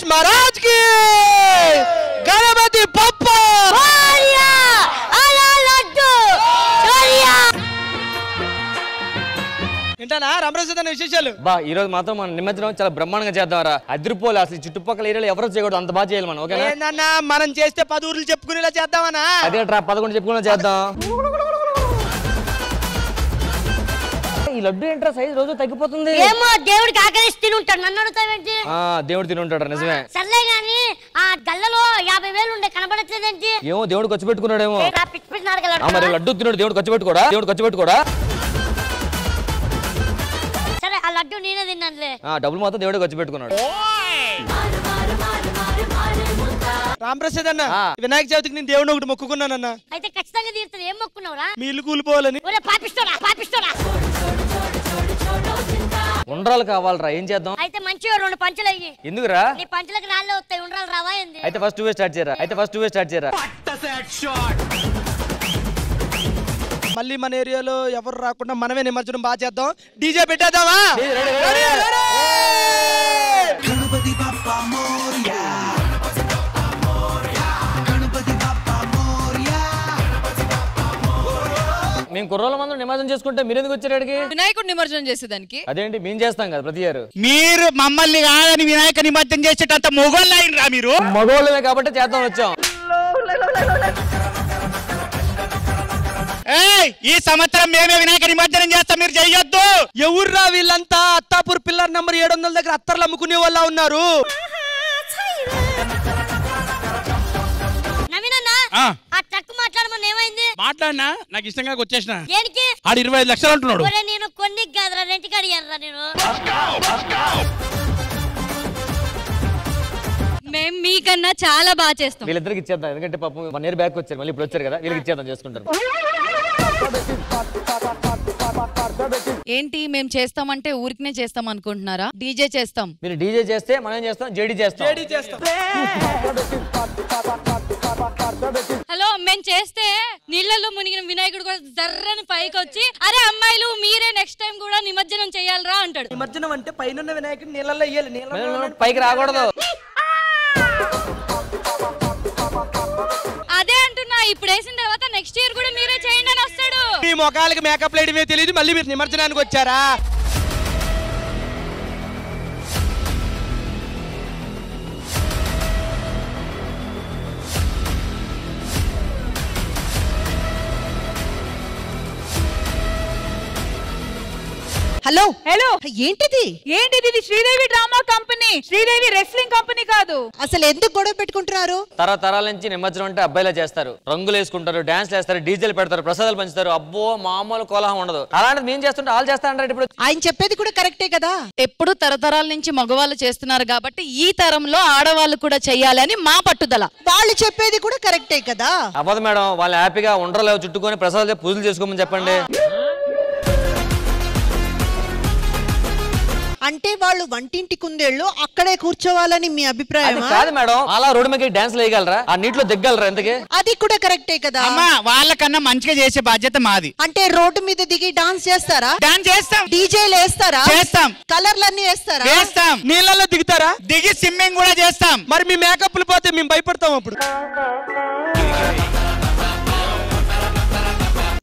గణేష్ మహారాజ్ కి గణపతి బప్ప ఏంటన్నా రామరాజు విశేషాలు బా ఈ రోజు మాత్రం మన నిమజ్జనం చాలా బ్రహ్మాండంగా చేద్దాంరా. అదిరిపోలే అసలు చుట్టుపక్కల ఏరియాలో ఎవరు చేయకూడదు, అంత బాగా చేయాలి మనం. ఓకేనా? ఏందన్నా మనం చేస్తే 10 ఊర్లు చెప్పుకునేలా చేద్దామన్నా? అదే 11 చెప్పుకునేలా చేద్దాం. ఈ లడ్డు ఏంట్రా సైజ్ రోజు తగ్గిపోతుంది. ఏమో దేవుడికి ఆకలిసి తిని ఉంటాడు, నన్ను అడుగుతావేంటి? దేవుడు తిని ఉంటాడు. నిజమే. సర్లే గాని ఆ గల్లలో 50,000 ఉండే కనబడట్లేదేంటి? ఏమో దేవుడు ఖర్చు పెట్టుకున్నాడేమో. పిచ్చి పిచ్చి నాటకాలు. మరి లడ్డు తిన్నాడు, దేవుడు ఖర్చు పెట్టుకోడా? సరే ఆ లడ్డు నేనే తిన్నానులే. డబ్బులు మాత్రం దేవుడే ఖర్చు పెట్టుకున్నాడు. రామప్రసాద్ అన్న, వినాయక చవితికి నేను దేవుడిని ఒకటి మొక్కుకున్నానన్న. అయితే ఖచ్చితంగా తీరుతుంది. ఏం మొక్కున్నావురా? మీ ఇల్లు కూలిపోవాలని. పాపిస్తోడా ఉండ్రాలు కావాలరా, ఏం చేద్దాం? అయితే మంచిగా 2 పంచలు అయ్యి. ఎందుకురా? నీ పంచలకు రాళ్ళే వస్తాయి, ఉండ్రాలు రావా ఏంది? అయితే ఫస్ట్ నువ్వే స్టార్ట్ చేయరా. మళ్ళీ మన ఏరియాలో ఎవరు రాకుండా మనమే నిమజ్జనం బాగా చేద్దాం. డీజే పెట్టేద్దామా? మేము కుర్రోళ్ళ మంది నిమజ్జనం చేసుకుంటే మీరు ఎందుకు వచ్చారు? వినాయకుడు నిమజ్జనం చేసేదానికి. అదేంటి మేము చేస్తాం కదా ప్రతి ఇయర్. మీరు మమ్మల్ని కాదని వినాయక నిమజ్జనం చేసేటంత మొగోళ్ళు అయినరా మీరు? మగోళ్ళమే కాబట్టి చేద్దాం వచ్చాం. ఈ సంవత్సరం మేమే వినాయక నిమజ్జనం చేస్తాం, మీరు చెయ్యొద్దు. ఎవర్రా వీళ్ళంతా? అత్తాపూర్ పిల్లర్ నంబర్ 700 దగ్గర అత్తర్లు అమ్ముకునే వాళ్ళ ఉన్నారు. ఆ ట్రక్ మాట్లాడమని ఏమైంది? మాట్లాడినా నాకు ఇష్టంగా వచ్చేసిన. దేనికి? ఆడు 25 లక్షలు అంటున్నాడు. నేను కొన్ని కాదురా, రెంట్కి అడిగారా నేను. మేము మీకన్నా చాలా బాగా చేస్తాం. వీళ్ళిద్దరికి ఇచ్చేద్దాం, ఎందుకంటే పాపం 1 year బ్యాక్ వచ్చారు, మళ్ళీ ఇప్పుడు వచ్చారు కదా, వీళ్ళకి ఇచ్చేద్దాం, చేసుకుంటారు. ఏంటి మేము చేస్తామంటే ఊరికనే చేస్తాం అనుకుంటున్నారా? డీజే చేస్తాం. మీరు డీజే చేస్తే మనం ఏం చేస్తాం? జేడీ చేస్తాం. హలో, మేము చేస్తే నీళ్ళల్లో మునిగిన వినాయకుడు కూడా జర్రని పైకి వచ్చి అరే అమ్మాయిలు మీరే నెక్స్ట్ టైం కూడా నిమజ్జనం చేయాలరా అంటాడు. నిమజ్జనం అంటే పైన వినాయకుడు నీళ్ళల్లో వేయాలి, పైకి రాకూడదు. అదే అంటున్నా, ఇప్పుడు వేసిన తర్వాత నెక్స్ట్ ఇయర్ కూడా మీరే చేయండి అని వస్తాడు. మీ మొఖాలకి మేకప్ వేయడమే తెలియదు, మళ్ళీ మీరు నిమజ్జనానికి వచ్చారా? హలో హలో, ఏంటిది? ఇది Sridevi drama company, Sridevi wrestling company కాదు. అసలు ఎందుకు గొడవ పెట్టుకుంటున్నారు? తరతరాల నుంచి నిమజ్జనం అంటే అబ్బాయిలా చేస్తారు, రంగులు వేసుకుంటారు, డాన్స్ చేస్తారు, డీజేలు పెడతారు, ప్రసాదాలు పంచుతారు. అబ్బో మామూలు కోలాహం ఉండదు. అలాంటిది మేము చేస్తుంటే వాళ్ళు చేస్తారంటారు. ఇప్పుడు ఆయన చెప్పేది కూడా కరెక్టే కదా. ఎప్పుడు తరతరాల నుంచి మగవాళ్ళు చేస్తున్నారు కాబట్టి ఈ తరంలో ఆడవాళ్ళు కూడా చెయ్యాలని మా పట్టుదల. వాళ్ళు చెప్పేది కూడా కరెక్టే కదా. అవ్వదు మేడం, వాళ్ళు హ్యాపీగా ఉండరలేవు చుట్టుకొని ప్రసాదాలు పూజలు చేసుకోమని చెప్పండి. అంటే వాళ్ళు వంటింటి కుందేళ్ళు అక్కడే కూర్చోవాలని మీ అభిప్రాయం? కాదు మేడం, అలా రోడ్డు మీద డాన్స్ వేయగలరా? ఆ నీటిలో దిగ్గలరా? ఎందుకే? అది కూడా కరెక్టే కదా. అమ్మా, వాళ్ళకన్నా మంచిగా చేసే బాధ్యత మాది. అంటే రోడ్డు మీద దిగి డాన్స్ చేస్తారా? డాన్స్ చేస్తాం. డీజేలు వేస్తారా? చేస్తాం. కలర్లన్నీ వేస్తారా? వేస్తాం. నీళ్ళల్లో దిగుతారా? దిగి స్విమ్మింగ్ కూడా చేస్తాం. మరి మీ మేకప్లు పోతే మేము భయపడతాం. అప్పుడు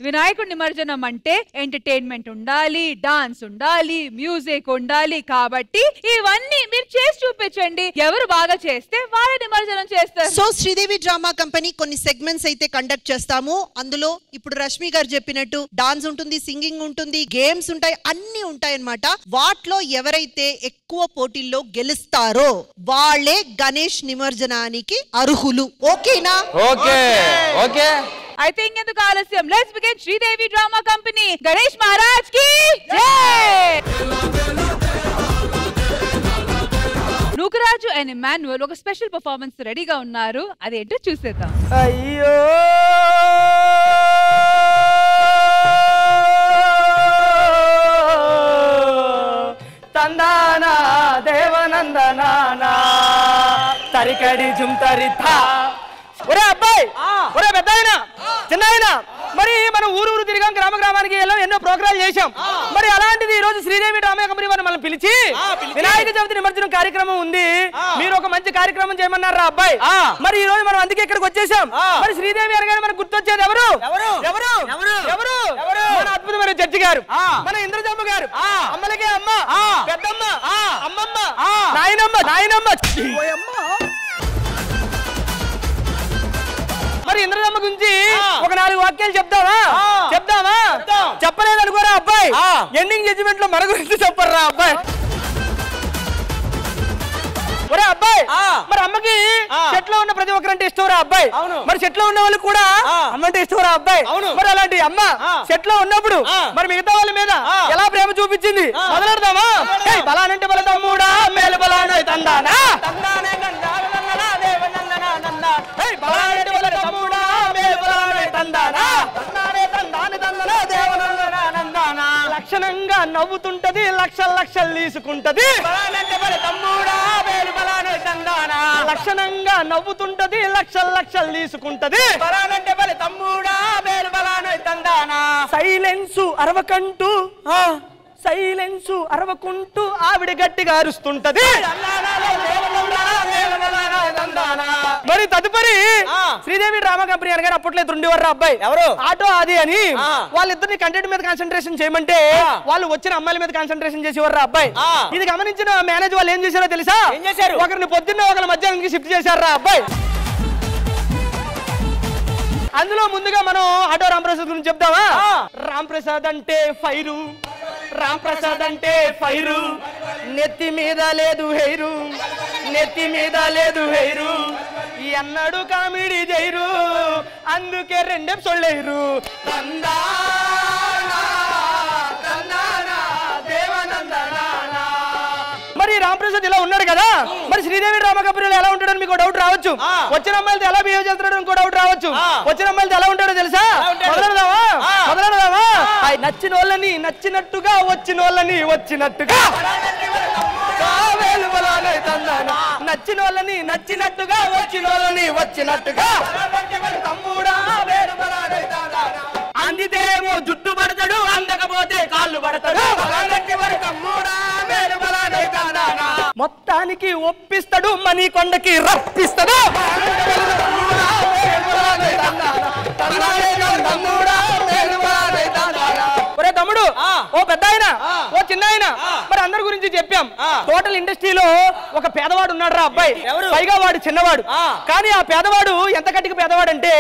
వినాయకుడి నిమజ్జనం అంటే ఎంటర్టైన్మెంట్ ఉండాలి, డాన్స్ ఉండాలి, మ్యూజిక్ ఉండాలి. కాబట్టి ఇవన్నీ మీరు చేసి చూపించండి. ఎవరు బాగా చేస్తే వాళ్ళ నిమజ్జనం చేస్తారు. సో శ్రీదేవి డ్రామా కంపెనీ కొన్ని సెగ్మెంట్స్ అయితే కండక్ట్ చేస్తాము. అందులో ఇప్పుడు రష్మి గారు చెప్పినట్టు డాన్స్ ఉంటుంది, సింగింగ్ ఉంటుంది, గేమ్స్ ఉంటాయి, అన్ని ఉంటాయి అన్నమాట. వాటిలో ఎవరైతే ఎక్కువ పోటీల్లో గెలుస్తారో వాళ్ళే గణేష్ నిమజ్జనానికి అర్హులు. ఓకేనా? Okay okay. అయితే ఇంకెందుకు ఆలస్యం, let's begin. Sridevi drama company Ganesh Maharaj కి జై. నూకరాజు అండ్ ఇమాన్యుయల్ ఒక స్పెషల్ పర్ఫార్మెన్స్ రెడీగా ఉన్నారు, అదేంటో చూసేద్దాం. అయ్యో తందానా దేవనందనా తరికడి జుంతరితా. ఒరే అబ్బాయి, ఒరే పెద్దాయన, చిన్నాయన, మరి మనం ఊరు తిరిగాం, గ్రామానికి వెళ్ళాం, ఎన్నో ప్రోగ్రామ్ చేశాం. మరి అలాంటిది ఈ రోజు శ్రీదేవి డ్రామా కంపెనీ వారు మనం పిలిచి వినాయక చవితి నిమజ్జనం కార్యక్రమం ఉంది, మీరు ఒక మంచి కార్యక్రమం చేయమన్నారా అబ్బాయి. మరి ఈ రోజు మనం అందుకే ఇక్కడికి వచ్చేసాం. మరి శ్రీదేవి అనగానే మనకు గుర్తొచ్చేది ఎవరు? మన అద్భుతమైన జడ్జి గారు, మన ఇంద్రజమ్మ గారు, అమ్మలకే అమ్మ, పెద్దమ్మ, అమ్మమ్మ, నాయనమ్మ. మరి ఇంద్రజమ్మ గురించి ఒక 4 వాక్యాలు చెప్తావా? చెప్పలేదనుకోరా అబ్బాయి, ఎండింగ్ జడ్జిమెంట్ లో మన గురించి చెప్పరా అబ్బాయి. ఒరే అబ్బాయి, మరి అమ్మకి చెట్లో ఉన్న ప్రతి ఒక్కరంటే ఇష్టంరా అబ్బాయి. మరి చెట్లో ఉన్న వాళ్ళు కూడా అమ్మంటే ఇష్టంరా అబ్బాయి. మరి అలాంటి అమ్మ చెట్లో ఉన్నప్పుడు మరి మిగతా వాళ్ళ మీద ఎలా ప్రేమ చూపించింది మొదలెడదామా? బలానంటే బల తమ్ముడా మేలు బలాన తందానా, బలానంటే బల తమ్ముడా మేలు బలాన తందానా, లక్షణంగా నవ్వుతుంటది, లక్షలు తీసుకుంటది. లక్షణంగా నవ్వుతుంటది, లక్షలు తీసుకుంటది. సైలెన్సు అరవకుంటూ ఆవిడ గట్టిగా అరుస్తుంటది. మరి తదుపరి శ్రీదేవి డ్రామా కంపెనీ అనగానే అప్పట్లో ఉండేవారు అబ్బాయి ఎవరు? ఆటో ఆది అని. వాళ్ళిద్దరిని కంటెంట్ మీద కాన్సన్ట్రేషన్ చేయమంటే వాళ్ళు వచ్చిన అమ్మాయిల మీద కాన్సన్ట్రేషన్ చేసేవారు అబ్బాయి. ఇది గమనించిన మేనేజర్ వాళ్ళు ఏం చేశారో తెలుసా? ఒకరిని పొద్దున్న ఒకరి మధ్యాహ్నానికి షిఫ్ట్ చేశారా అబ్బాయి. అందులో ముందుగా మనం ఆటో రాంప్రసాద్ గురించి చెప్తావా? రాంప్రసాద్ అంటే ఫైరు, రాంప్రసాద్ అంటే ఫైరు, నెత్తి మీద లేదు హెయిరు, నెత్తి మీద లేదు హెయిరు, ఎన్నడు కామెడీ చేయరు, అందుకే 2 ఎపిసోడ్లు వేయరు. మరి రాంప్రసాద్ ఇలా ఉన్నాడు కదా, మరి శ్రీదేవి డ్రామా కంపెనీలో ఎలా ఉంటాడో మీకు డౌట్ రావచ్చు. వచ్చిన అమ్మాయిలతో ఎలా బిహేవ్ చేస్తున్నాడో ఇంకో డౌట్ రావచ్చు. వచ్చిన అమ్మాయిలతో ఎలా ఉంటాడో తెలుసా? మొదలెడదామా? నచ్చిన వాళ్ళని నచ్చినట్టుగా, వచ్చిన వాళ్ళని వచ్చినట్టుగా, నచ్చిన వాళ్ళని నచ్చినట్టుగా, వచ్చిన వాళ్ళని వచ్చినట్టుగా. అందితేమో జుట్టు పడతాడు, అందకపోతే కాళ్ళు పడతాడు, మొత్తానికి ఒప్పిస్తాడు, మనీ కొండకి రప్పిస్తాడు. ఒరే తమ్ముడు, ఓ పెద్ద ఆయన, ఓ చిన్న ఆయన, మరి అందరి గురించి చెప్పాం. టోటల్ ఇండస్ట్రీలో ఒక పేదవాడు ఉన్నాడు రా అబ్బాయి, పైగా వాడు చిన్నవాడు. కానీ ఆ పేదవాడు ఎంత గట్టిగా పేదవాడు అంటే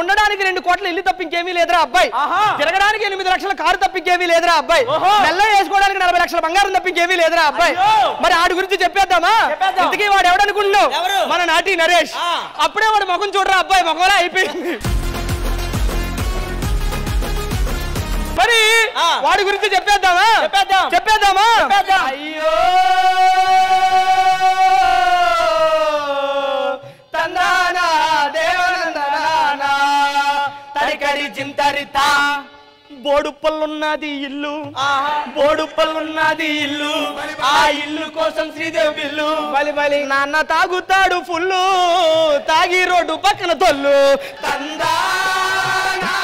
ఉండడానికి 2 కోట్ల ఇల్లు తప్పింకేమీ లేదురా అబ్బాయి, తిరగడానికి 8 లక్షల కారు తప్పింకేమీ లేదురా అబ్బాయి, మెల్ల వేసుకోవడానికి 40 లక్షల బంగారం తప్పింకేమీ లేదురా అబ్బాయి. మరి ఆడి గురించి చెప్పేద్దామా? ఇంతకీ వాడు ఎవడనుకుంటున్నావు? మన నాటి నరేష్. అప్పుడే వాడు ముఖం చూడరా అబ్బాయి, ముఖంలా అయిపోయింది. మరి వాడి గురించి చెప్పేద్దామా? అయ్యో తందానా దేవనందనా తరికరి చింతరితా, బోడుపల్లున్నది ఇల్లు, బోడుపల్లున్నది ఇల్లు, ఆ ఇల్లు కోసం శ్రీదేవి బిల్లు. బలి నాన్న తాగుతాడు ఫుల్లు, తాగి రోడ్డు పక్కన తొల్లు. తందానా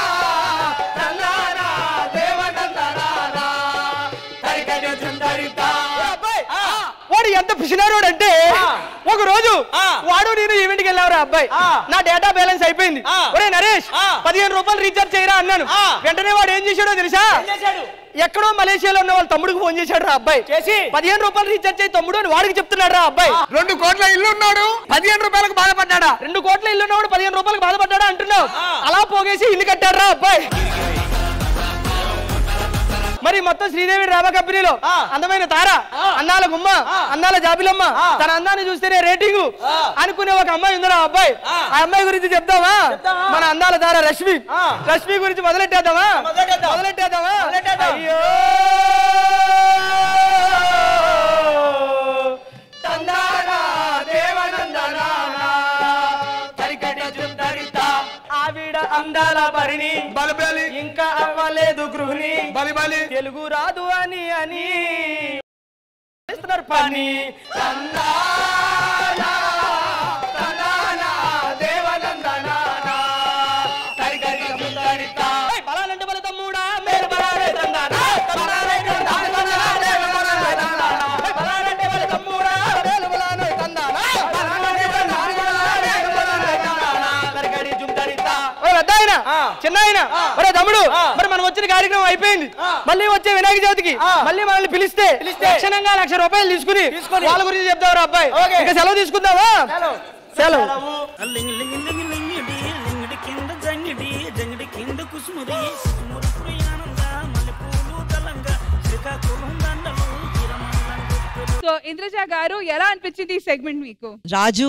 వాడు ఎంత పిసినారోడు అంటే ఒక రోజు వాడు నేను ఈవెంట్ కి వెళ్ళావురా అబ్బాయి, నా డేటా బ్యాలెన్స్ అయిపోయింది. ఒరే నరేష్ 15 రూపాయలు రీఛార్జ్ చేయరా అన్నాను. వెంటనే వాడు ఏం చేశాడో తెలుసా? ఎక్కడో మలేషియాలో ఉన్న వాళ్ళ తమ్ముడికి ఫోన్ చేశాడు రా అబ్బాయి, 15 రూపాయలు రీఛార్జ్ చేయి తమ్ముడు అని వాడికి చెప్తున్నాడు రా అబ్బాయి. 2 కోట్ల ఇల్లు ఉన్నాడు, 15 రూపాయలకు బాధపడ్డా. 2 కోట్ల ఇల్లు ఉన్నవాడు 15 రూపాయలకు బాధపడ్డా అంటున్నావు. అలా పోగేసి ఇల్లు కట్టాడు రా అబ్బాయి. మరి మొత్తం శ్రీదేవి డ్రామా కంపెనీలో అందమైన తార, అందాల గుమ్మ, అందాల జాబిలమ్మ, తన అందాన్ని చూస్తేనే రేటింగ్ అనుకునే ఒక అమ్మాయి ఉందిరా అబ్బాయి. ఆ అమ్మాయి గురించి చెప్తావా? మన అందాల తార రష్మి. రష్మి గురించి మొదలెట్టేద్దామా? అయ్యో తందానా దేవనందనా ఆవిడ అందాల భరిణి, ఇంకా అవ్వలేదు గృహిణి, తెలుగు రాదు అని పని. బలాలంటే బల తమ్ముడా మేలు బలాలే తందానా. చిన్నాయన ఒరే తమ్ముడు మరి మనం వచ్చిన కార్యక్రమం అయిపోయింది మళ్ళీ వచ్చే వినాయక చవితికి మళ్ళీ మనల్ని పిలిస్తే లక్షణంగా ₹1,00,000 తీసుకుని వాళ్ళ గురించి చెప్తావు అబ్బాయి ఇంకా సెలవు తీసుకుందావా సెలవు సో ఇంద్రజ గారు ఎలా అనిపించింది ఈ సెగ్మెంట్ మీకు? రాజు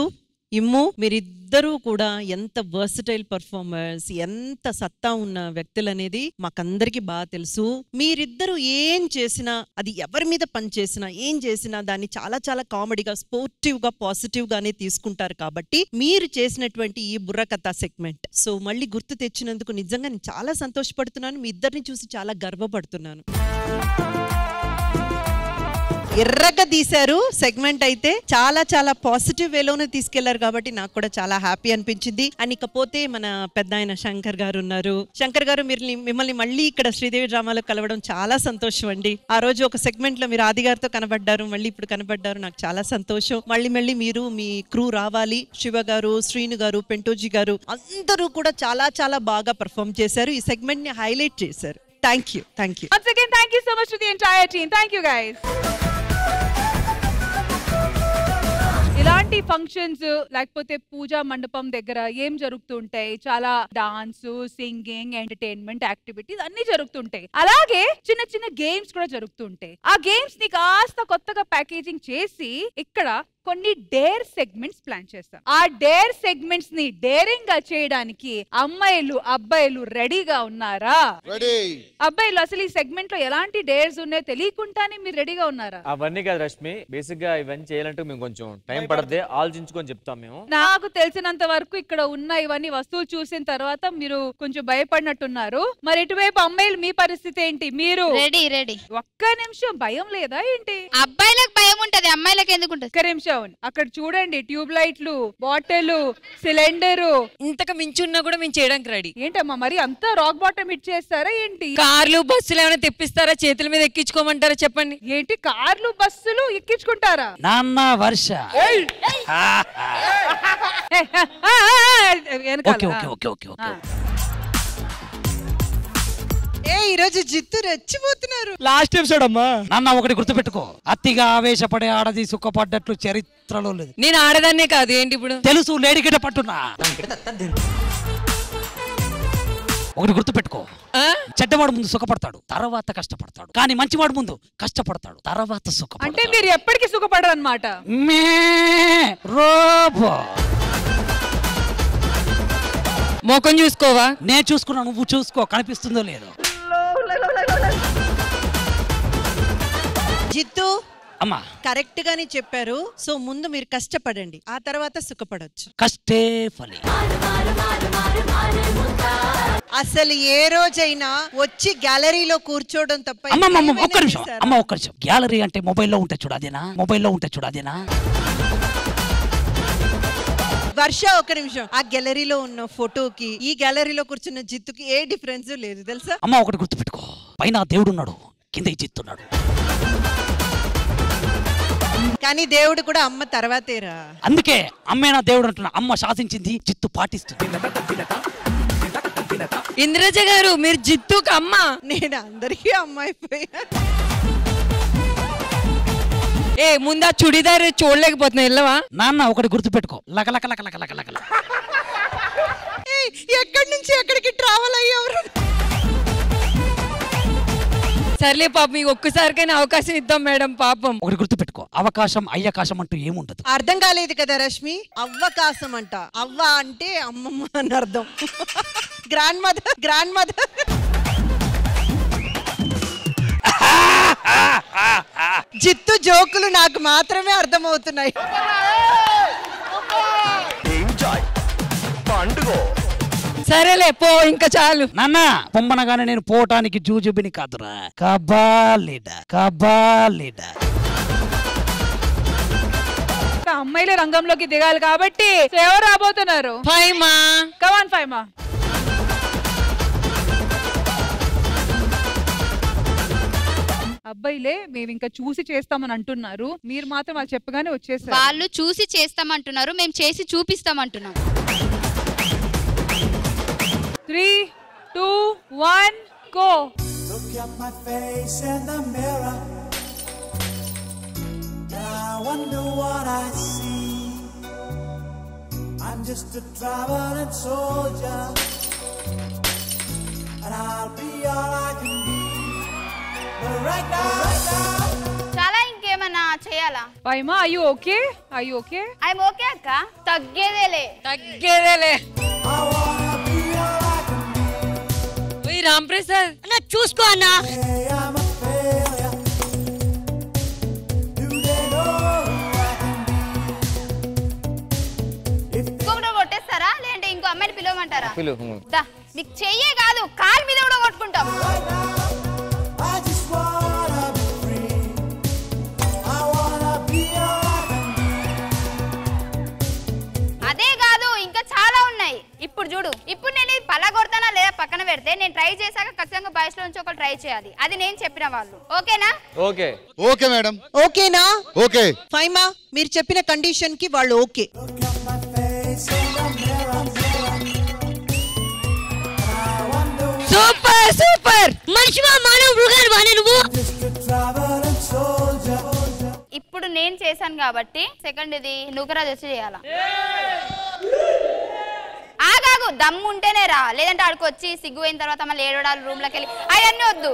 ఇమ్ము మీరిద్దరూ కూడా ఎంత వర్సటైల్ పర్ఫార్మర్స్, ఎంత సత్తా ఉన్న వ్యక్తులు అనేది మాకందరికి బాగా తెలుసు. మీరిద్దరూ ఏం చేసినా, అది ఎవరి మీద పని చేసినా, ఏం చేసినా దాన్ని చాలా చాలా కామెడీగా, స్పోర్టివ్ గా, పాజిటివ్ గానే తీసుకుంటారు. కాబట్టి మీరు చేసినటువంటి ఈ బుర్రకథ సెగ్మెంట్ సో మళ్ళీ గుర్తు తెచ్చినందుకు నిజంగా నేను చాలా సంతోషపడుతున్నాను. మీ ఇద్దరిని చూసి చాలా గర్వపడుతున్నాను. ఎర్రగా తీశారు సెగ్మెంట్ అయితే చాలా చాలా పాజిటివ్ వేలోనే తీసుకెళ్లారు కాబట్టి నాకు కూడా చాలా హ్యాపీ అనిపించింది. అండ్ ఇకపోతే మన పెద్ద ఆయన శంకర్ గారు ఉన్నారు. శంకర్ గారు మిమ్మల్ని మళ్ళీ ఇక్కడ శ్రీదేవి డ్రామాలో కలవడం చాలా సంతోషం అండి. ఆ రోజు ఒక సెగ్మెంట్ లో మీరు ఆది గారితో కనబడ్డారు, మళ్ళీ ఇప్పుడు కనబడ్డారు, నాకు చాలా సంతోషం. మళ్ళీ మీరు మీ క్రూ రావాలి. శివ గారు, శ్రీను గారు, పెంటోజీ గారు అందరూ కూడా చాలా చాలా బాగా పర్ఫామ్ చేశారు. ఈ సెగ్మెంట్ ని హైలైట్ చేశారు. Thank you. Once again, thank you so much to the entire team. Thank you guys. ఇలాంటి ఫంక్షన్స్ లేకపోతే పూజా మండపం దగ్గర ఏం జరుగుతుంటాయి? చాలా డాన్స్, సింగింగ్, ఎంటర్టైన్మెంట్ యాక్టివిటీస్ అన్ని జరుగుతుంటాయి. అలాగే చిన్న చిన్న గేమ్స్ కూడా జరుగుతుంటాయి. ఆ గేమ్స్ ని కాస్త కొత్తగా ప్యాకేజింగ్ చేసి ఇక్కడ కొన్ని డేర్ సెగ్మెంట్స్ ప్లాన్ చేస్తాం. ఆ డేర్ సెగ్మెంట్స్ ని డేరింగ్ గా చేయడానికి అమ్మాయిలు అబ్బాయిలు రెడీగా ఉన్నారా? అబ్బాయిలు అసలు ఈ సెగ్మెంట్ లో ఎలాంటి డేర్స్ ఉన్నాయో తెలియకుండానే మీరు రెడీగా ఉన్నారా? అవన్నీ కాదు రష్మి, బేసిక్ గా ఇవన్నీ చేయాలంటే మేము కొంచెం టైం పడదే, ఆలోచించుకొని చెప్తాం మేము. నాకు తెలిసినంత వరకు ఇక్కడ ఉన్న ఇవన్నీ వస్తువులు చూసిన తర్వాత మీరు కొంచెం భయపడినట్టున్నారు. మరి ఇటువైపు అమ్మాయిలు మీ పరిస్థితి ఏంటి? మీరు రెడీ ఒక్క నిమిషం భయం లేదా ఏంటి? అబ్బాయిలకు భయం ఉంటది, అమ్మాయిలకు ఎందుకు ఉంటది? ఒక్క నిమిషం అక్కడ చూడండి, ట్యూబ్ లైట్లు, బాటిల్, సిలిండరు ఇంతకు మించి ఉన్నా కూడా మేము చేయడానికి రెడీ. ఏంటమ్మా మరి అంతా రాక్ బాటమ్ హిట్ చేస్తారా ఏంటి? కార్లు బస్సులు ఏమైనా తెప్పిస్తారా? చేతుల మీద ఎక్కించుకోమంటారా? చెప్పండి. ఏంటి కార్లు బస్సులు ఎక్కించుకుంటారా? నాన్న వర్ష ఈ రోజు జిత్తు రెచ్చిపోతున్నారు. లాస్ట్ ఎపిసోడ్ అమ్మా. నాన్న ఒకటి గుర్తుపెట్టుకో, అతిగా ఆవేశపడే ఆడది సుఖపడ్డట్లు చరిత్రలో లేదు. నేను ఆడదాన్నే కాదు ఏంటి ఇప్పుడు తెలుసు, లేడిగిట పట్టున్నా. ఒకటి గుర్తుపెట్టుకో, చెడ్డవాడు ముందు సుఖపడతాడు, తర్వాత కష్టపడతాడు. కానీ మంచివాడు ముందు కష్టపడతాడు, తర్వాత సుఖపడతాడు. అంటే మీరు ఎప్పటికీ సుఖపడరు అన్నమాట. మోకం చూసుకోవా? నేను చూసుకున్నా, నువ్వు చూసుకో, కనిపిస్తుందో లేదో. జిత్తు అమ్మా కరెక్ట్ గానే చెప్పారు. సో ముందు మీరు కష్టపడండి, ఆ తర్వాత సుఖపడొచ్చు. కష్టే ఫలి. అసలు ఏ రోజైనా వచ్చి గ్యాలరీలో కూర్చోవడం తప్ప. ఒక్క నిమిషం. గ్యాలరీ అంటే మొబైల్లో ఉంటే చూడదేనా? వర్ష ఒక నిమిషం. ఆ గ్యాలరీలో ఉన్న ఫోటోకి ఈ గ్యాలరీలో కూర్చున్న జిత్తుకి ఏ డిఫరెన్స్ లేదు తెలుసా? అమ్మ ఒకటి గుర్తుపెట్టుకో, పైన దేవుడు ఉన్నాడు, కింద జిత్తున్నాడు. కానీ దేవుడు కూడా అమ్మ తర్వాతేరా. అందుకే అమ్మే నా దేవుడు అంటున్నా. అమ్మ శాసించింది, జిత్తు పాటిస్తుంది. ఇంద్రజ గారు మీరు జిత్తుకు అమ్మ. నేను అందరికీ అమ్మ అయిపోయా. ముందా చుడిదార్ చూడలేకపోతున్నా, వెళ్ళవా? నాన్న ఒకటి గుర్తుపెట్టుకో, లకలక ఎక్కడి నుంచి ఎక్కడికి ట్రావెల్ అయ్యేవారు. సర్లే పాపం, మీకు ఒక్కసారికైనా అవకాశం ఇద్దాం మేడం. పాపం ఒకటి గుర్తుపెట్టుకో, అవకాశం అయ్యకాశం అంటూ ఏముండదు. అర్థం కాలేదు కదా రష్మి? అవ్వకాశం అంట. అవ్వ అంటే అమ్మమ్మ అని అర్థం. Grand mother. జిత్తు జోకులు నాకు మాత్రమే అర్థమవుతున్నాయి. సరేలే పో, ఇంకా చాలు. నాన్న పొమ్మనగానే నేను పోవటానికి జూజుబిని కాదురా, కబాలిడా. అమ్మాయిలే రంగంలోకి దిగాలి కాబట్టి ఎవరు రాబోతున్నారు? ఫైమా. కమాన్ ఫైమా. అబ్బాయిలే మేము ఇంకా చూసి చేస్తామని అంటున్నారు, మీరు మాత్రం వాళ్ళు చెప్పగానే వచ్చేసారు. వాళ్ళు చూసి చేస్తామంటున్నారు, మేము చేసి చూపిస్తామంటున్నాం. 3, 2, 1, go. Look at my face in the mirror. I wonder what I see. I'm just a traveling soldier, and I'll be all I can be. But right now, చాలా ఇంకేమన్నా చేయాలా? Paima, are you okay? Are you okay? I'm okay అక్క. తగ్గేదేలే. I wanna be all I can be. ఓయ్ రామ్ ప్రసాద్ అన్న చూసుకో అన్న. Hey, I'm a failure. Do they know who I can be? If they ఇంకొకటి కొట్టేస్తారా లేదంటే ఇంకో అమ్మాయిని పిలవమంటారా? పిలువు. దా మీకు చెయ్యే కాదు కాలు మీద కూడా కొట్టుకుంటాం. I just wanna be free. I wanna be all I can be. అదే కాదు ఇంకా చాలా ఉన్నాయి. ఇప్పుడు చూడు, ఇప్పుడు నేను ఇది పలా కొడతానా లేదా పక్కన పెడితే నేను ట్రై చేశాక ఖచ్చితంగా బాయ్స్ లో నుంచి ఒకరు ట్రై చేయాలి. అది నేను చెప్పిన వాళ్ళు. ఓకేనా? Okay okay madam. ఓకేనా? ఓకే. ఫైమా మీరు చెప్పిన కండిషన్ కి వాళ్ళు okay. Look at my face in the mirror. I wonder super మనిషివా మానవ మృగానివా నువ్వు? just a traveling soldier. ఇప్పుడు నేను చేశాను కాబట్టి సెకండ్ ఇది నూకరాజు వచ్చి చేయాలా? ఆగాగు, దమ్ము ఉంటేనే రా, లేదంటే ఆడికి వచ్చి సిగ్గు అయిన తర్వాత మళ్ళీ ఏడవడాలు రూమ్ లోకి వెళ్ళి అవన్నీ వద్దు.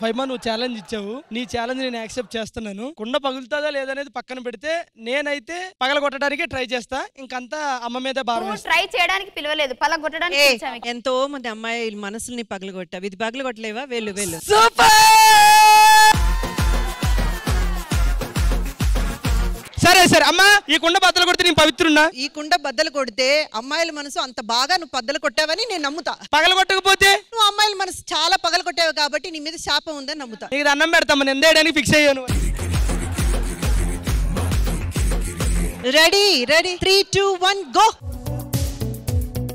ఫైమా నువ్వు ఛాలెంజ్ ఇచ్చావు, నీ ఛాలెంజ్ నేను యాక్సెప్ట్ చేస్తున్నాను. కుండ పగులుతుందా లేదనేది పక్కన పెడితే నేనైతే పగలగొట్టడానికి ట్రై చేస్తా. ఇంకంతా అమ్మ మీద భారం నువ్వు ట్రై చేయడానికి పిలవలేదు, పలగొట్టడానికి పిలిచాము. ఎంతో మంది అమ్మాయిలు మనసుల్ని పగలగొట్టావు, ఇది పగలగొట్టలేవా? వెళ్ళు. సరే అమ్మా, ఈ కుండ బద్దలు కొడితే నేను పవిత్రున్నా. ఈ కుండ బద్దలు కొడితే అమ్మాయిల మనసు అంత బాగా నువ్వు బద్దలు కొట్టావని నేను నమ్ముతా. పగలగొట్టకపోతే నువ్వు అమ్మాయిల మనసు చాలా పగలు కొట్టావు కాబట్టి నీ మీద శాపం ఉందని నమ్ముతా. నీకు అన్నం పెడతామని ఎందేయడానికి ఫిక్స్ అయ్యాను. Ready 3, 2, 1 go.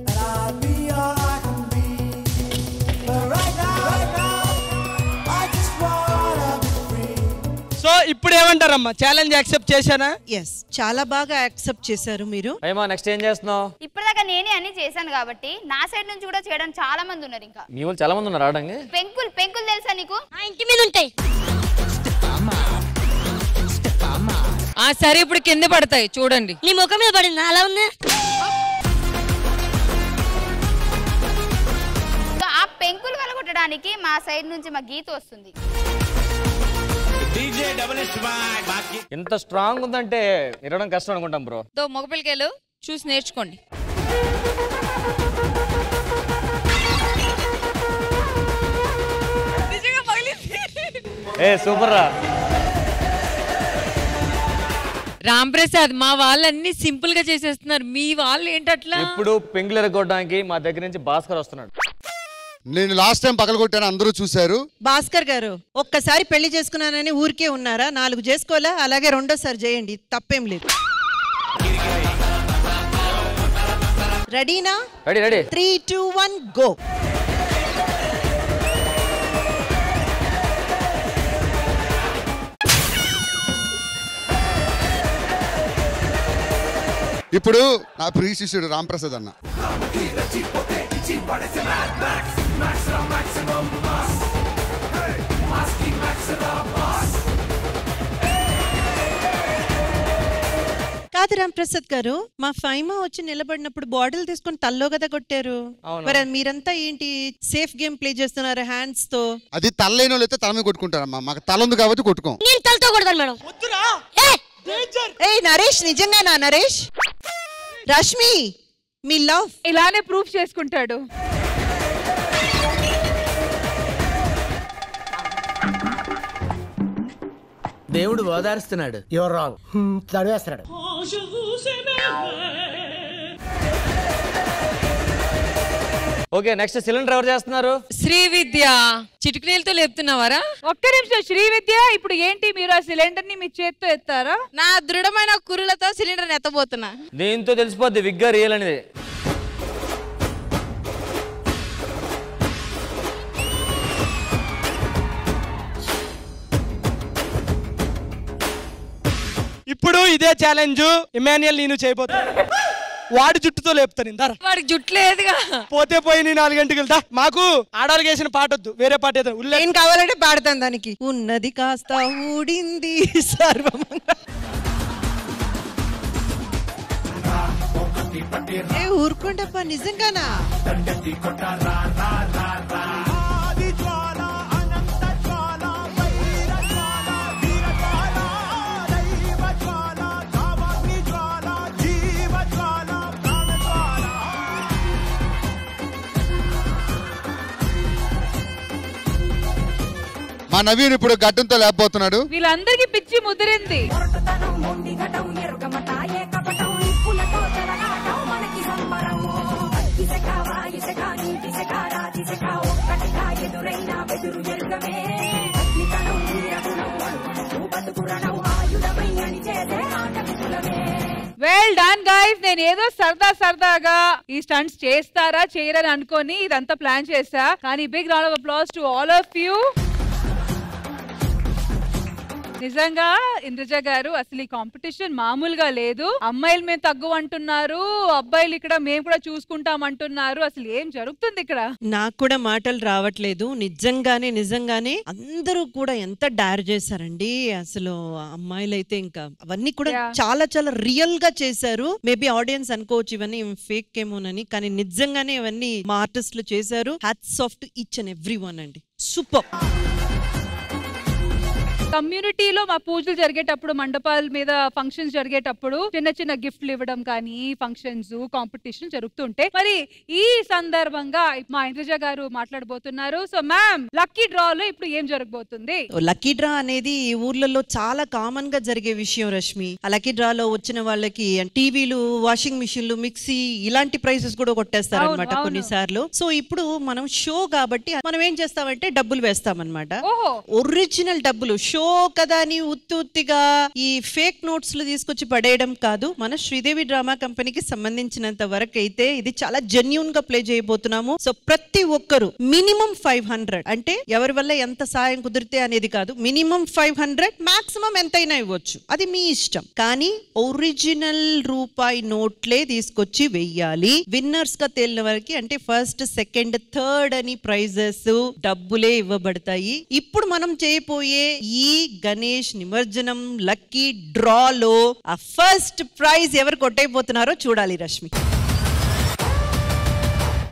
And I'll be all I can be. But right now, I just wanna be free. So ఇప్పుడు ఏమంటారమ్మా, ఛాలెంజ్ యాక్సెప్ట్ చేశానా? ఎస్, చాలా బాగా యాక్సెప్ట్ చేశారు మీరు. ఏమో నెక్స్ట్ ఏం చేస్తున్నావు? ఇప్పటిదాకా నేనే అన్ని చేశాను కాబట్టి నా సైడ్ నుంచి కూడా చేయడానికి చాలా మంది ఉన్నారు. ఇంకా మీ వాళ్ళు చాలా మంది ఉన్నారు ఆడంగి. పెంకులు తెలుసా నీకు? ఆ ఇంటి మీద ఉంటాయి. సరే ఇప్పుడు కింద పడతాయి చూడండి. నీ ముఖం మీద పడింది అలా ఉంది. ఆ పెంకులు వెలగొట్టడానికి మా సైడ్ నుంచి మా గీత వస్తుంది. ఇంత స్ట్రాంగ్ ఉందంటే ఇరవడం కష్టం అనుకుంటాం బ్రో. మగపిల్లకాయలు చూసి నేర్చుకోండి. సూపర్ రా రామ్ ప్రసాద్. మా వాళ్ళన్ని సింపుల్ గా చేసేస్తున్నారు, మీ వాళ్ళు ఏంటట్లా? ఇప్పుడు పెంకులు ఎరగొట్టడానికి మా దగ్గర నుంచి భాస్కర్ వస్తున్నాడు. నేను లాస్ట్ టైం పగలగొట్టాను, అందరూ చూశారు. భాస్కర్ గారు ఒక్కసారి పెళ్లి చేసుకున్నానని ఊరికే ఉన్నారా? 4 చేసుకోవాలా? అలాగే రెండోసారి చేయండి, తప్పేం లేదు. రెడీనా? Ready 3, 2, 1 go. ఇప్పుడు నా ప్రియ శిష్యుడు రామ్ ప్రసాద్ అన్న. కాదు రామ్ ప్రసాద్ గారు, మా ఫైమా వచ్చి నిలబడినప్పుడు బాటిల్ తీసుకొని తల్లో కదా కొట్టారు. మరి మీరంతా ఏంటి సేఫ్ గేమ్ ప్లే చేస్తున్నారు హ్యాండ్స్ తో? అది తల్లైన వాళ్ళు అయితే తల మీద కొట్టుకుంటారమ్మా, మాకు తల ఉంది కాబట్టి కొట్టుకోం. నేను తలతో కొడతాను మేడం. నరేష్, నిజంగానా నరేష్? రష్మి, మీ లవ్ ఇలానే ప్రూఫ్ చేసుకుంటాడు. దేవుడు ఓదారుస్తున్నాడు. Your wrong. తడివేస్తున్నాడు. ఓకే నెక్స్ట్ సిలిండర్ ఎవరు చేస్తున్నారు? శ్రీ విద్య. చిటికనీలతో లేపుతున్నావారా? ఒక్క నిమిషం శ్రీ విద్య, ఇప్పుడు ఏంటి మీరు ఆ సిలిండర్ ని మీ చేత్తో ఎత్తారా? నా దృఢమైన కురులతో సిలిండర్ ఎత్తబోతున్నా. దీంతో తెలిసిపోద్ది విగ్గా రియల్ అనేది. ఇప్పుడు ఇదే ఛాలెంజ్ ఇమాన్యుయల్ నేను చేయబోతున్నా. వాడి జుట్టుతో లేపుతాను ఇందారా. వాడికి జుట్టు లేదుగా. పోతే పోయి నీ 4 గంటలకు వెళ్తా. మాకు ఆడాలకు వేసిన పాట వద్దు, వేరే పాట ఏదో ఏం కావాలంటే పాడతాను దానికి. ఉన్నది కాస్త ఊడింది సర్వమంగా. ఊరుకోండప్ప, నిజంగానా? మా నవీన్ ఇప్పుడు గడ్డంతో లేకపోతున్నాడు. వీళ్ళందరికీ పిచ్చి ముదిరింది. Well done guys. నేను ఏదో సరదాగా ఈ స్టంట్స్ చేస్తారా చేయరని అనుకొని ఇదంతా ప్లాన్ చేశా. కానీ big round of applause to all of you. నిజంగా ఇంద్రజ గారు అసలు ఈ కాంపిటీషన్ మామూలుగా లేదు. అమ్మాయిలు మేము తగ్గు అంటున్నారు, అబ్బాయిలు ఇక్కడ మేము కూడా చూసుకుంటాం అంటున్నారు. అసలు ఏం జరుగుతుంది ఇక్కడ? నాకు కూడా మాటలు రావట్లేదు. నిజంగానే అందరూ కూడా ఎంత డైర్ చేశారండి. అసలు అమ్మాయిలు అయితే ఇంకా అవన్నీ కూడా చాలా చాలా రియల్ గా చేశారు. మేబీ ఆడియన్స్ అనుకోవచ్చు ఇవన్నీ ఫేక్ ఏమోనని, కానీ నిజంగానే ఇవన్నీ మా ఆర్టిస్టులు చేశారు. Hats off to each and every one అండి. సూపర్. కమ్యూనిటీలో మా పూజలు జరిగేటప్పుడు, మండపాల మీద ఫంక్షన్స్ జరిగేటప్పుడు చిన్న చిన్న గిఫ్ట్లు ఇవ్వడం కానీ ఫంక్షన్స్ కాంపిటీషన్ జరుగుతుంటాయి. మరి ఈ సందర్భంగా మా ఇంద్రజ గారు మాట్లాడబోతున్నారు. సో మ్యామ్, లక్కీ డ్రా లో ఇప్పుడు ఏం జరగబోతుంది? లక్కీ డ్రా అనేది ఈ ఊర్లలో చాలా కామన్ గా జరిగే విషయం రష్మి. ఆ లక్కీ డ్రా లో వచ్చిన వాళ్ళకి టీవీలు, వాషింగ్ మిషన్లు, మిక్సీ ఇలాంటి ప్రైజెస్ కూడా కొట్టేస్తారు అనమాట కొన్నిసార్లు. సో ఇప్పుడు మనం షో కాబట్టి మనం ఏం చేస్తామంటే డబ్బులు వేస్తామన్నమాట. ఒరిజినల్ డబ్బులు. షో కదా అని ఉత్తిగా ఈ ఫేక్ నోట్స్ లు తీసుకొచ్చి పడేయడం కాదు. మన శ్రీదేవి డ్రామా కంపెనీకి సంబంధించినంత వరకు అయితే ఇది చాలా జెన్యూన్ గా ప్లే చేయబోతున్నాము. సో ప్రతి ఒక్కరు మినిమం 500, అంటే ఎవరి వల్ల ఎంత సాయం కుదిరితే అనేది కాదు, మినిమం 500, మాక్సిమం ఎంతైనా ఇవ్వచ్చు, అది మీ ఇష్టం. కానీ ఒరిజినల్ రూపాయి నోట్లే తీసుకొచ్చి వెయ్యాలి. విన్నర్స్ గా తేలిన వరకు, అంటే ఫస్ట్, సెకండ్, థర్డ్ అని ప్రైజెస్ డబ్బులే ఇవ్వబడతాయి. ఇప్పుడు మనం చేయబోయే ఈ గణేష్ నిమజ్జనం లక్కీ డ్రాలో ఆ ఫస్ట్ ప్రైజ్ ఎవరు కొట్టైపోతున్నారో చూడాలి రష్మి.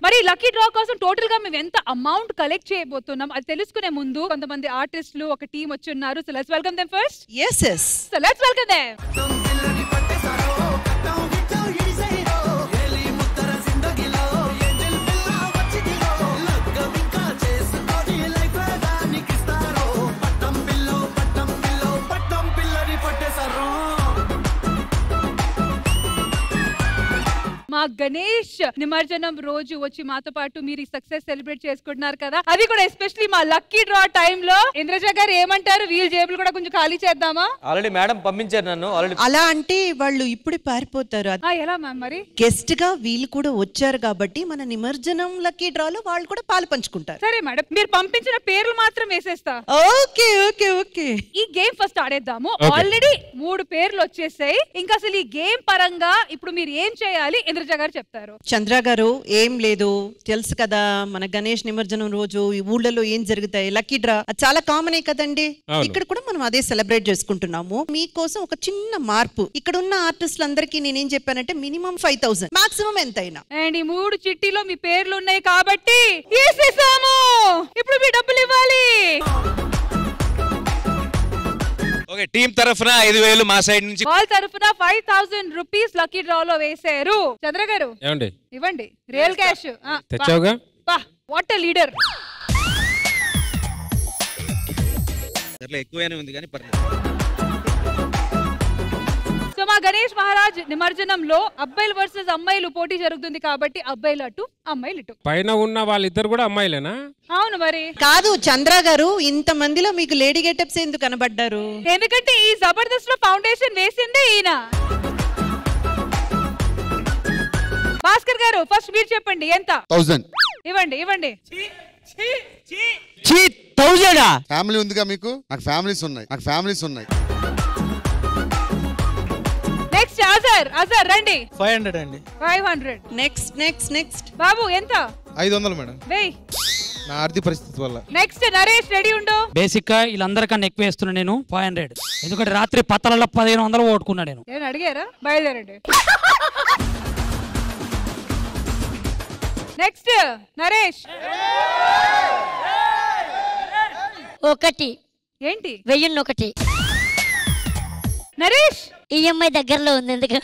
మరి లక్కీ డ్రా కోసం టోటల్ గా మేము ఎంత అమౌంట్ కలెక్ట్ చేయబోతున్నాం అది తెలుసుకునే ముందు కొంతమంది ఆర్టిస్టులు ఒక టీం వచ్చి ఉన్నారు. So let's welcome them first. yes so let's welcome them. మా గణేష్ నిమజ్జనం రోజు వచ్చి మాతో పాటు మీరు ఈ సక్సెస్ సెలబ్రేట్ చేసుకుంటున్నారు కదా, అది కూడా ఎస్పెషల్లీ మా లక్కీ డ్రా టైమ్ లో. ఇంద్రజ గారు ఏమంటారు? వీళ్ళ జేబులు కూడా కొంచెం ఖాళీ చేద్దామా? ఆల్రెడీ మేడం పంపించారు నన్ను ఆల్రెడీ. అలా అంటే వాళ్ళు ఇప్పుడే పారిపోతారు. ఎలా మ్యామ్? మరి గెస్ట్ గా వీళ్ళు కూడా వచ్చారు కాబట్టి మన నిమజ్జనం లక్కీ డ్రాలో వాళ్ళు కూడా పాలు పంచుకుంటారు. సరే మేడం, మీరు పంపించిన పేర్లు మాత్రం వేసేస్తా. Okay okay okay. ఈ గేమ్ ఫస్ట్ ఆడేద్దాము. ఆల్రెడీ 3 పేర్లు వచ్చేసాయి. ఇంకా అసలు ఈ గేమ్ పరంగా ఇప్పుడు మీరు ఏం చేయాలి ఇంద్రజ గారు చెప్తారు. చంద్ర గారు, ఏం లేదు, తెలుసు కదా మన గణేష్ నిమజ్జనం రోజు ఈ ఊళ్ళలో ఏం జరుగుతాయి, లక్కీ డ్రా చాలా కామనే కదండి. ఇక్కడ కూడా మనం అదే సెలబ్రేట్ చేసుకుంటున్నాము. మీకోసం ఒక చిన్న మార్పు. ఇక్కడ ఉన్న ఆర్టిస్టులందరికీ నేనేం చెప్పానంటే మినిమం 5000, మాక్సిమం ఎంతైనా. అండ్ ఈ 3 చిట్టీలో మీ పేర్లు ఉన్నాయి కాబట్టి వేసేసాము. ఇప్పుడు మీ డబ్బులు ఇవ్వాలి. ఓకే, టీం తరఫున 5000 మా సైడ్ నుంచి. వాళ్ళ తరఫున 5000 రూపీస్ లక్కీ డ్రా లో వేశారు. చంద్ర గారు ఇవ్వండి రియల్ క్యాష్. తెచ్చావుగా? What a leader. ఎక్కువనే ఉంది కానీ పర్లేదు. సో మా గణేష్ మహారాజ్ నిమజ్జనంలో అబ్బాయిలు వర్సెస్ అమ్మాయిలు పోటీ జరుగుతుంది కాబట్టి అబ్బాయిలు అటు అమ్మాయిలు ఇటు. పైన ఉన్న వాళ్ళిద్దరు కూడా అమ్మాయిలేనా? అవును మరి. కాదు చంద్ర గారు, ఇంత మందిలో మీకు లేడీ గెటప్స్ ఎందుకు కనబడ్డారు? ఎందుకంటే ఈ జబర్దస్త్ లో ఫౌండేషన్ వేసిందే ఈయన. భాస్కర్ గారు ఫస్ట్ మీరు చెప్పండి ఎంత? 1000 ఇవ్వండి ఇవ్వండి. ఫ్యామిలీ ఉందిగా మీకు? నాకు ఫ్యామిలీస్ ఉన్నాయి. నెక్స్ట్ అజర్ రండి 500 అండి 500 నెక్స్ట్ బాబు ఎంత 500 మేడం వెయ్ నా ఆర్థిక పరిస్థితి వల్ల నెక్స్ట్ నరేష్ రెడీ ఉండు బేసిక్ గా వీళ్ళందరికన్నా ఎక్కువ వేస్తున్నా నేను 500 ఎందుకంటే రాత్రి పత్తలలో 1500 ఓటుకున్నా నేను నేను అడిగారా బయలుదేరండి నెక్స్ట్ నరేష్ ఒకటి ఏంటి 1001 నరేష్ ఈఎంఐ దగ్గరలో ఉంది ఎందుకు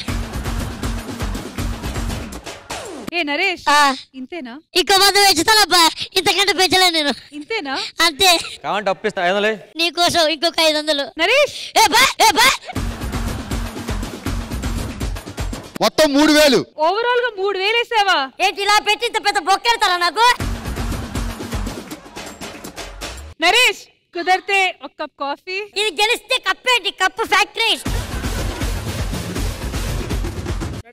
ఏ నరేష్ ఆ. ఇంతేనా ఇంకో 100 పెంచుతానబ్బా ఇంతకంటే పెంచలే నేను ఇంతేనా అంతే కావంటే అప్పిస్తా 500 నీకోసం ఇంకొక 500 నరేష్ మొత్తం 3000 ఓవరాల్ గా 3000 వేసావా ఏంటి ఇలా పెట్టి ఇంత పెద్ద బొక్కెడతారా నాకు నరేష్ కుదిరితే ఒక కప్ కాఫీ ఇది గెలిస్తే కప్పేంటి కప్పు ఫ్యాక్టరీ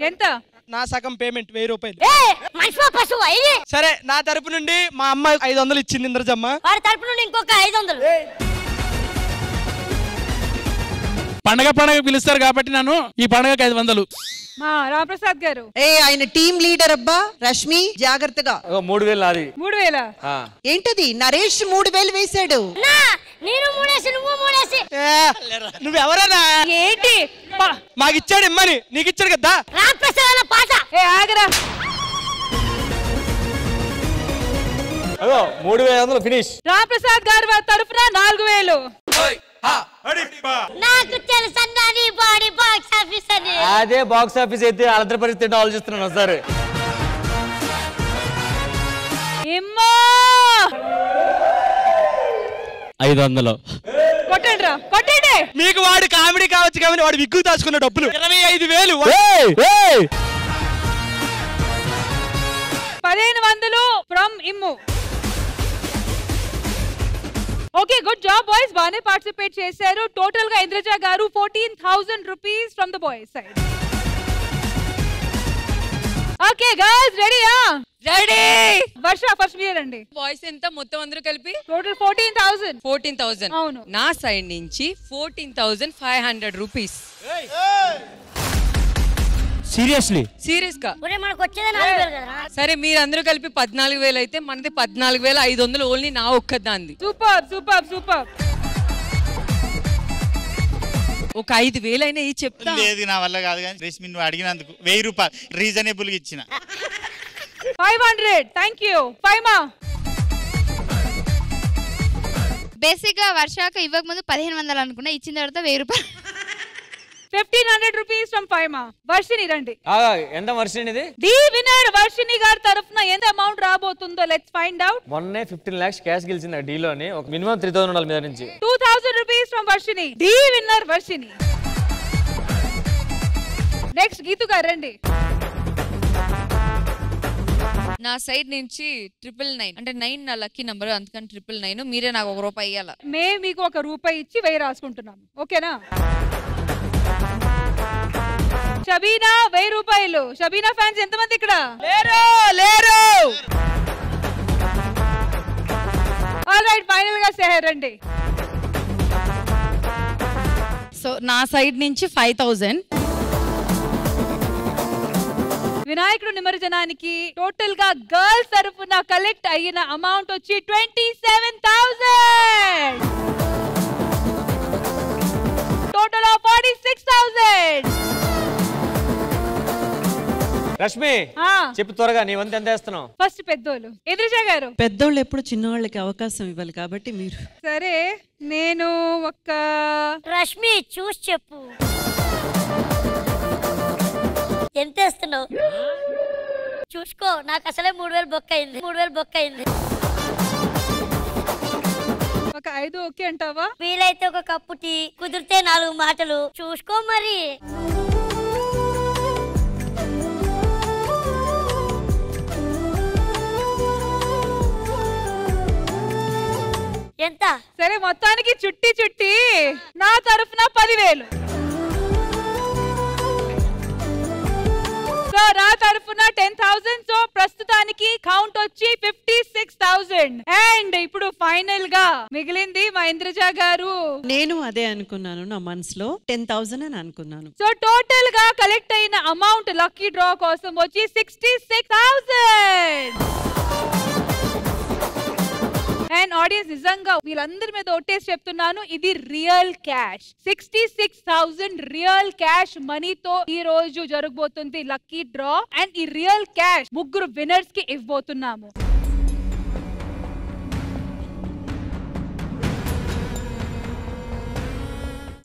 ఎంత నా సగం పేమెంట్ 1000 రూపాయలు మనిషి పశువు అయ్యి సరే నా తరపు నుండి మా అమ్మ 500 ఇచ్చింది ఇంద్రజమ్మ వాడి తరపు నుండి ఇంకొక 500 పండగ పిలుస్తారు కాబట్టి నన్ను ఈ పండగకి 500 మా రామప్రసాద్ గారు ఆయన టీం లీడర్ అబ్బా రష్మి జాగ్రత్తగా 3000 నాది 3000 ఏంటది నరేష్ 3000 వేసాడు నేను మూడేసి నువ్వు మూడేసి నువ్వెవరన్నా ఏంటి మాకు ఇచ్చాడు ఇమ్మని నీకు ఇచ్చాడు కదా రామప్రసాద్ పాట ఏ ఆగరా అదో 3500 ఫినిష్ రామప్రసాద్ గారి తరఫున 4000 నాకు తెలుసన్నా నీ బాడీ బాక్స్ ఆఫీస్ అని అదే బాక్స్ ఆఫీస్ అయితే వాళ్ళిద్దరి పరిస్థితి ఆలోచిస్తున్నాను ఒకసారి ఎమ్మా 500 కొట్టండి రా కొట్టండి మీకు వాడు కామెడీ కావచ్చు కానీ వాడు విగ్గు దాచుకున్న డబ్బులు 25000 1500 from Immu okay good job boys బానే పార్టిసిపేట్ చేశారు టోటల్ గా ఇంద్రజ గారు 14000 rupees from the boys side okay girls రెడీయా రెడీ వర్ష ఫస్ట్ మీరు అండి బాయ్స్ ఎంత మొత్తం అందరూ కలిపి టోటల్ 14000 అవును నా సైడ్ నుంచి 14500 రూపీస్ సీరియస్లీ సీరియస్ గా ఒరే మనకు వచ్చేదే 4000 కదరా సరే మీరందరూ కలిపి 14000 అయితే మనది 14500 ఓన్లీ నా ఒక్కదాంది సూపర్ ఒక 5000 అయినా ఈ చెప్తా లేదు నా వల్ల కాదు కానీ రేష్మి నువ్వు అడిగినందుకు 1000 రూపాయలు రీజనబుల్ గా ఇచ్చిన 500 థ్యాంక్ యూ ఫైమా బేసిక్ గా వర్షాక ఇవ్వక ముందు 1500 అనుకున్నా ఇచ్చిన తర్వాత 1000 రూపాయలు 1500 రూపీస్ ఫ్రమ్ ఫైమా వర్షిని రండి ఎంత వర్షిని ఇది ది విన్నర్ వర్షిని గారి తరఫున ఎంత అమౌంట్ రాబోతుందో లెట్స్ ఫైండ్ అవుట్ మొన్నే 15 lakhs క్యాష్ గెలిచింది డీలోని ఒక మినిమం 3000 ఉండాలి మీద నుంచి 2000 rupees from Varshini the winner Varshini next Geethu గారు రండి నా సైడ్ నుంచి 999 అంటే 9 నా లక్కీ నంబర్ అందుకని 999 మీరే నాకు ₹1 ఇయ్యాల మేము మీకు ₹1 ఇచ్చి 1000 రాసుకుంటున్నాం ఓకేనా షబీనా 1000 రూపాయలు షబీనా ఫ్యాన్స్ ఎంతమంది ఇక్కడ లేరు ఆల్ రైట్ ఫైనల్ గా సెహర్ రండి సో నా సైడ్ నుంచి 5000 వినాయకుడు నిమజ్జనానికి టోటల్ గా గర్ల్స్ తరఫున కలెక్ట్ అయిన అమౌంట్ వచ్చి 27000 టోటల్ ఆఫ్ 46000 రష్మి చెప్పు త్వరగా నీ వంతు ఎంత వేస్తున్నావు ఫస్ట్ పెద్దోళ్ళు ఎదురుజ గారు పెద్దోళ్ళు ఎప్పుడు చిన్నవాళ్ళకి అవకాశం ఇవ్వాలి కాబట్టి మీరు సరే నేను ఒక రష్మి చూసి చెప్పు ఎంత వేస్తున్నావు చూసుకో నాకు అసలే 3000 బొక్క అయింది ఒక 5 ఓకే అంటావా వీలైతే ఒక కప్పు టీ కుదిరితే 4 మాటలు చూసుకో మరి ఎంత సరే మొత్తానికి చుట్టి నా తరఫున 10000 సో సో నా తరఫున 10,000. సో ప్రస్తుతానికి కౌంట్ వచ్చి 56,000. అండ్ ఇప్పుడు ఫైనల్ గా మిగిలింది మా ఇంద్రజ గారు. నేను అదే అనుకున్నాను, నా మనసులో 10,000 అని అనుకున్నాను. సో టోటల్ గా కలెక్ట్ అయిన అమౌంట్ లక్కీ డ్రా కోసం వచ్చి 66,000. అండ్ ఆడియన్స్ నిజంగా వీళ్ళందరి మీద ఒట్టేసి చెప్తున్నాను, ఇది రియల్ క్యాష్. 66,000 రియల్ క్యాష్ మనీతో ఈ రోజు జరగబోతుంది లక్కీ డ్రా. అండ్ ఈ రియల్ క్యాష్ 3 విన్నర్స్ కి ఇవ్వబోతున్నాము.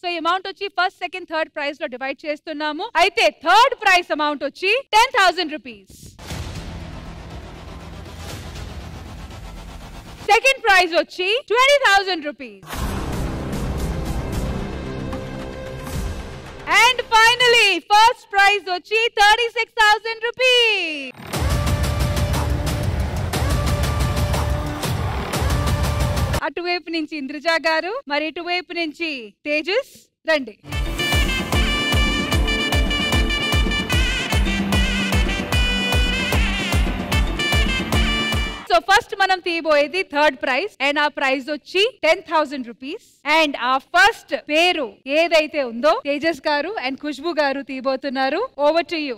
సో ఈ అమౌంట్ వచ్చి ఫస్ట్, సెకండ్, థర్డ్ ప్రైజ్ లో డివైడ్ చేస్తున్నాము. అయితే థర్డ్ ప్రైజ్ అమౌంట్ వచ్చి 10,000 రూపీస్. సెకండ్ ప్రైజ్ వచ్చి 20,000 rupees. And finally first prize వచ్చి 36,000 రూపీస్. అటువైపు నుంచి ఇంద్రజ గారు, మరి ఇటువైపు నుంచి తేజస్ రండి. సో ఫస్ట్ మనం తీయబోయేది థర్డ్ ప్రైజ్. అండ్ ఆ ప్రైజ్ వచ్చి 10,000 రూపీస్. అండ్ ఆ ఫస్ట్ పేరు ఏదైతే ఉందో తేజస్ గారు అండ్ ఖుష్బు గారు తీయబోతున్నారు. Over to you.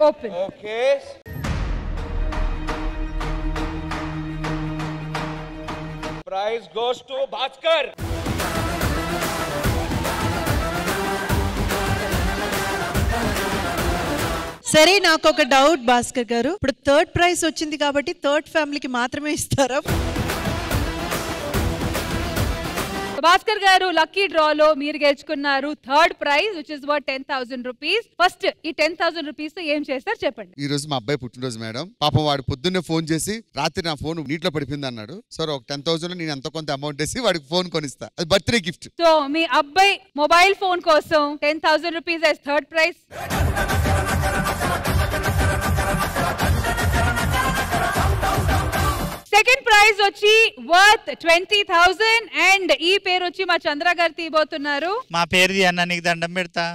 Open. Okay. Prize goes to Bhaskar. సరే, నాకు ఒక డౌట్ భాస్కర్ గారు. ఇప్పుడు థర్డ్ ప్రైజ్ వచ్చింది కాబట్టి థర్డ్ ఫ్యామిలీకి మాత్రమే ఇస్తారా? భాస్కర్ గారు, లక్కీ డ్రాలో మీరు గెలుచుకున్నారు third prize which is worth 10,000 rupees. First ఈ 10,000 రూపీస్ ఏం చేస్తారు చెప్పండి. ఈ రోజు మా అబ్బాయి పుట్టినరోజు మేడం. పాపం వాడు పొద్దున్నే ఫోన్ చేసి రాత్రి నా ఫోన్ నీటిలో పడిపోయింది అన్నాడు. సార్ ఒక 10,000 నేను ఎంతో కొంత అమౌంట్ వేసి వాడికి ఫోన్ కొనిస్తా, అది బర్త్డే గిఫ్ట్. సో మీ అబ్బాయి మొబైల్ ఫోన్ కోసం 10,000 rupees as third prize. Second prize వచ్చి వర్త్ 20,000. అండ్ ఈ పేరు వచ్చి మా చంద్ర గారు తీయబోతున్నారు. మా పేరు అన్న, నీకు దండం పెడతా.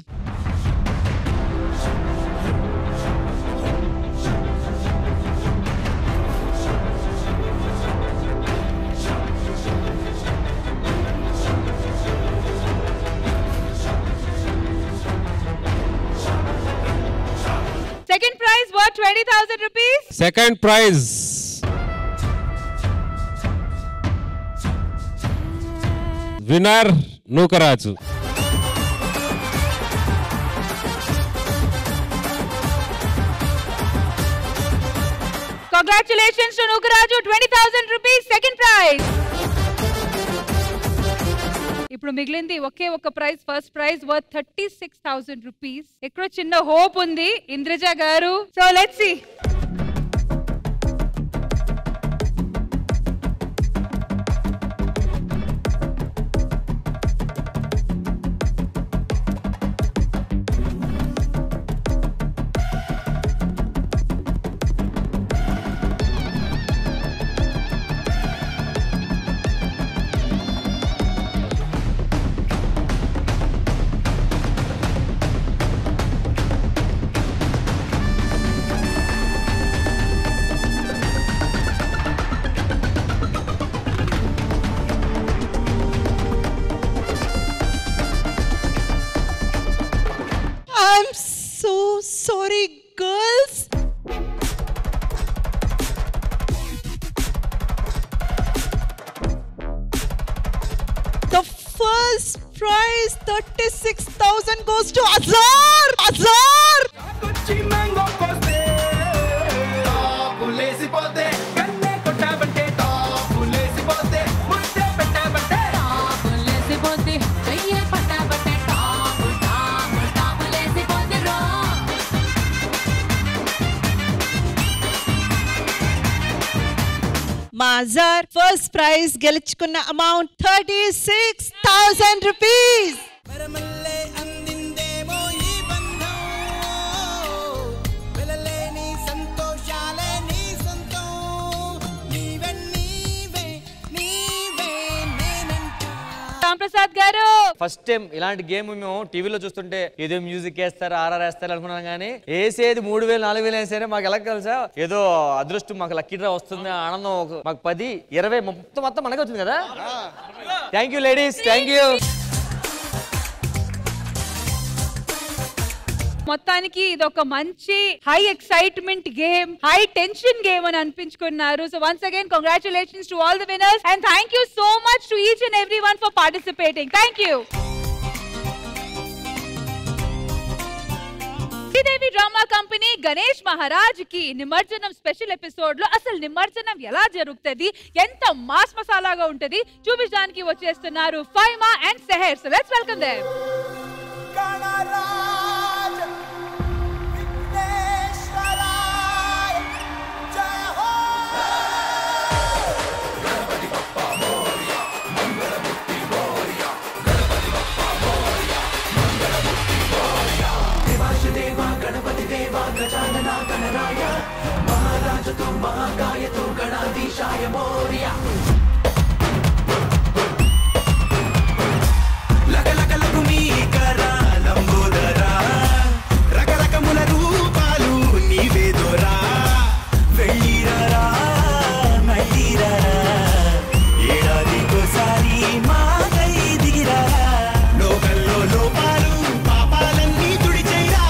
Second prize worth 20,000 rupees. Second prize winner Nookaraju. Congratulations to Nukaraju, 20,000 rupees, second prize. ఇప్పుడు మిగిలింది ఒకే ఒక prize, first prize worth 36,000 rupees. ఎక్కడో చిన్న హోప్ ఉంది ఇంద్రజ గారు. So let's see. I'm so sorry, girls. The first prize, 36,000, goes to Azhar. Azhar. Mazar first prize గెలుచుకున్న amount 36,000 rupees. Shyam Prasad గారు. ఫస్ట్ టైం ఇలాంటి గేమ్ మేము టీవీలో చూస్తుంటే ఏదో మ్యూజిక్ వేస్తారు ఆర్ఆర్ వేస్తారు అనుకున్నాం కానీ వేసేది 3000 4000 వేసారే మాకు ఎలా తెలుసా ఏదో అదృష్టం మాకు లక్కీ డ్రా వస్తుంది ఆనందం మాకు 10 20 మొత్తం మనకే వచ్చింది కదా. Thank you ladies, thank you. మొత్తానికి ఇది ఒక మంచి high excitement game, high tension game అని అనిపించుకున్నారు. So once again congratulations to all the winners and thank you so much to each and everyone for participating. Thank you. Sridevi drama company Ganesh Maharaj కి నిమజ్జనం special episode లో అసలు నిమజ్జనం ఎలా జరుగుతుంది, ఎంత మాస్ మసాలాగా ఉంటది చూపించడానికి వచ్చేస్తున్నారు Faima and సెహర్. So let's welcome them. Gajanana Ganaraya महाराज तो महाकाय तो गणाधीशाय मोर्या लग लग लग मी करा लंबोदरा रग रग मुल रूपालु नीवेदोरा వెళ్ళిరరా మళ్ళిరరా ఏడాదికోసారి మాకై దిగిరా లోకల్లో లోపాలు పాపాలన్నీ తుడిచేరా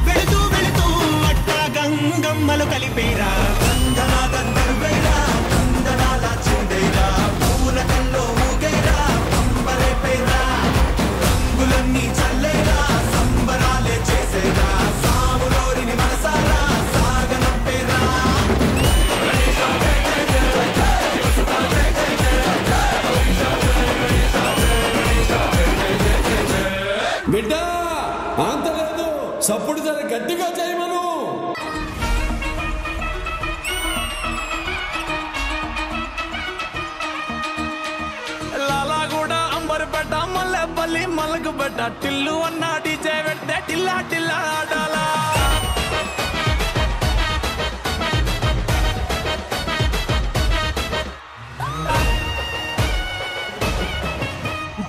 వెళుతూ వెళుతూ అట్టా గంగమ్మలు కలిపేరా గంధనా గంధర్వేరా గంధనాల చిందేరా పూలకల్లో ఊగేరా పంబరేపేరా రంగులన్నీ చల్లేరా సంబరాలే చేసేరా సాములోరిని మనసారా సాగనంపేరా బిడ్డ అంత లేదు సప్పుడు జర గట్టిగా చేయమను. లాలాగూడ అంబర్పేట మల్లెపల్లి మలకపేట టిల్లు అన్న డీజే పెట్టే టిల్లా టిల్లా ఆడాలా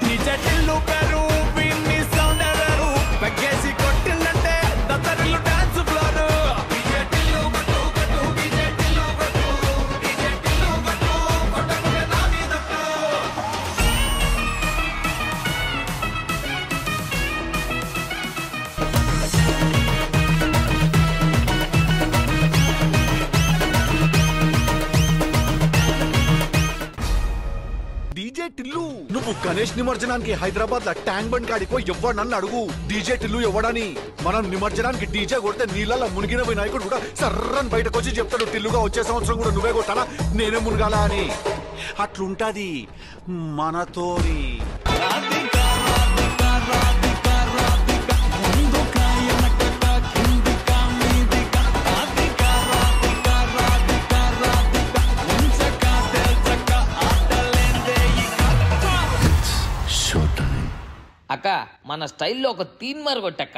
డీజే టిల్లు పేరు విన్ని సౌండ్ ఎరరు పెగ్గేసి కొట్టిందంటే దత్తరిల్లు డాన్స్ ఫ్లోరు డీజే టిల్లు కొట్టు కొట్టు డీజే టిల్లు కొట్టు డీజే టిల్లు కొట్టు కొట్టకుంటే నా మీద డీజే టిల్లు నువ్వు గణేష్ నిమజ్జనానికి హైదరాబాద్ లో ట్యాంక్ బండ్ కాడికో ఎవ్వడు నన్ను అడుగు డీజే టిల్లు ఎవడని. మనం నిమజ్జనానికి డీజే కొడితే నీళ్ళలో మునిగిన వినాయకుడు కూడా సర్రని బయటకు వచ్చి చెప్తాడు టిల్లుగా వచ్చే సంవత్సరం కూడా నువ్వే కొట్టాలా నేనే మునగాల అని. అట్లుంటది మనతోని. అక్క మన స్టైల్లో ఒక తీన్ మార్ కొట్టక్క.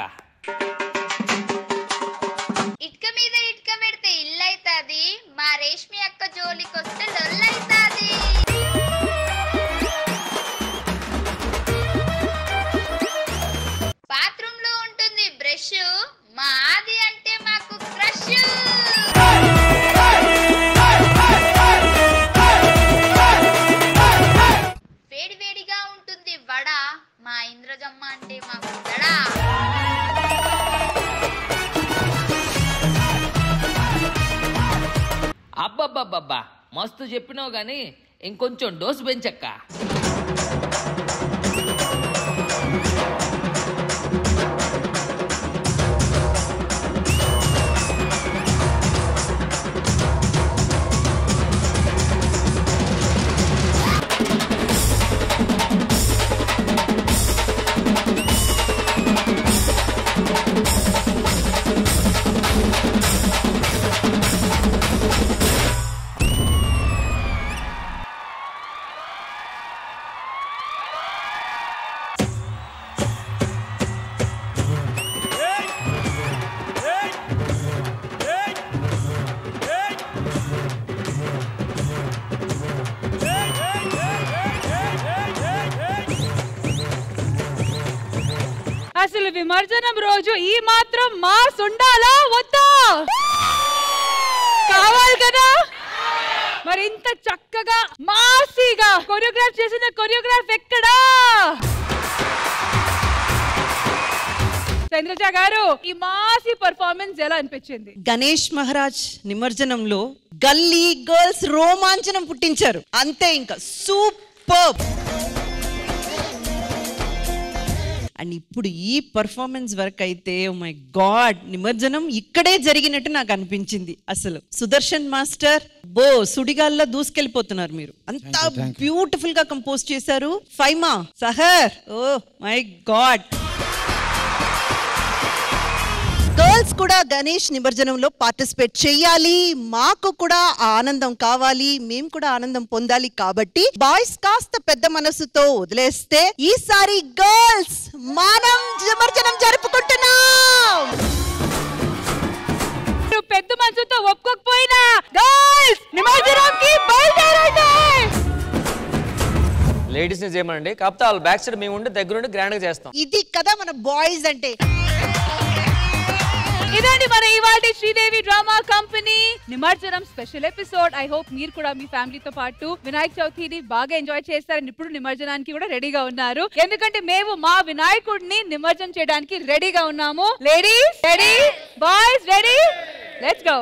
ఇటుక మీద ఇటుక పెడితే ఇల్లు అవుతుంది, మా రేష్మి అక్క జోలికి వస్తే లొల్లు అవుతుంది. బాత్రూమ్ లో ఉంటుంది బ్రష్, మా ఆది అంటే మాకు క్రష్. వేడి వేడిగా ఉంటుంది వడ, మా ఇంద్రజమ్మ అంటే మాకు దడా. అబ్బబ్బబ్బబ్బా మస్తు చెప్పినావు గానీ ఇంకొంచెం డోసు పెంచక్క. అసలు విమర్శనం రోజు ఈ మాత్రం మాస్ ఉండాలా వద్దా? కావాలి కదా. మరి ఇంత చక్కగా మాసీగా కొరియోగ్రాఫ్ చేసిన కొరియోగ్రాఫ్ ఎక్కడా? చంద్రజ గారు, ఈ మాసి పర్ఫార్మెన్స్ ఎలా అనిపించింది? గణేష్ మహారాజ్ నిమజ్జనంలో గల్లీ గర్ల్స్ రోమాంచనం పుట్టించారు. అంతే, ఇంకా సూపర్. అండ్ ఇప్పుడు ఈ పర్ఫార్మెన్స్ వర్క్ అయితే ఓ మై గాడ్, నిమజ్జనం ఇక్కడే జరిగినట్టు నాకు అనిపించింది. అసలు సుదర్శన్ మాస్టర్ సుడిగాల్లో దూసుకెళ్ళిపోతున్నారు మీరు. అంత బ్యూటిఫుల్ గా కంపోజ్ చేశారు. Faima, Sahar, oh my god. Girls కూడా గణేష్ నిమజ్జనంలో పార్టిసిపేట్ చేయాలి. మాకు కూడా ఆనందం కావాలి, మేము కూడా ఆనందం పొందాలి. కాబట్టి బాయ్స్ కాస్త పెద్ద మనసుతో వదిలేస్తే ఈసారి గర్ల్స్ మనం నిమజ్జనం జరుపుకుంటున్నాం. పెద్ద మనసుతో ఒప్పుకోకపోయినా గర్ల్స్ నిమజ్జనంకి బయలుదేరండి. లేడీస్ ని చేయమండి, కాకపోతే వాళ్ళ బ్యాక్ సైడ్ మేము ఉండి దగ్గరుండి గ్రాండ్ గా చేస్తాం. ఇది కదా మన బాయ్స్ అంటే. ఇదండి మన ఇవాల్టి శ్రీదేవి డ్రామా కంపెనీ నిమజ్జనం స్పెషల్ ఎపిసోడ్. ఐ హోప్ మీరు కూడా మీ ఫ్యామిలీతో పాటు వినాయక చవితిని బాగా ఎంజాయ్ చేస్తారని, ఇప్పుడు నిమజ్జనానికి కూడా రెడీగా ఉన్నారు. ఎందుకంటే మేము మా వినాయకుడిని నిమజ్జనం చేయడానికి రెడీగా ఉన్నాము. Ladies ready, boys ready, let's go.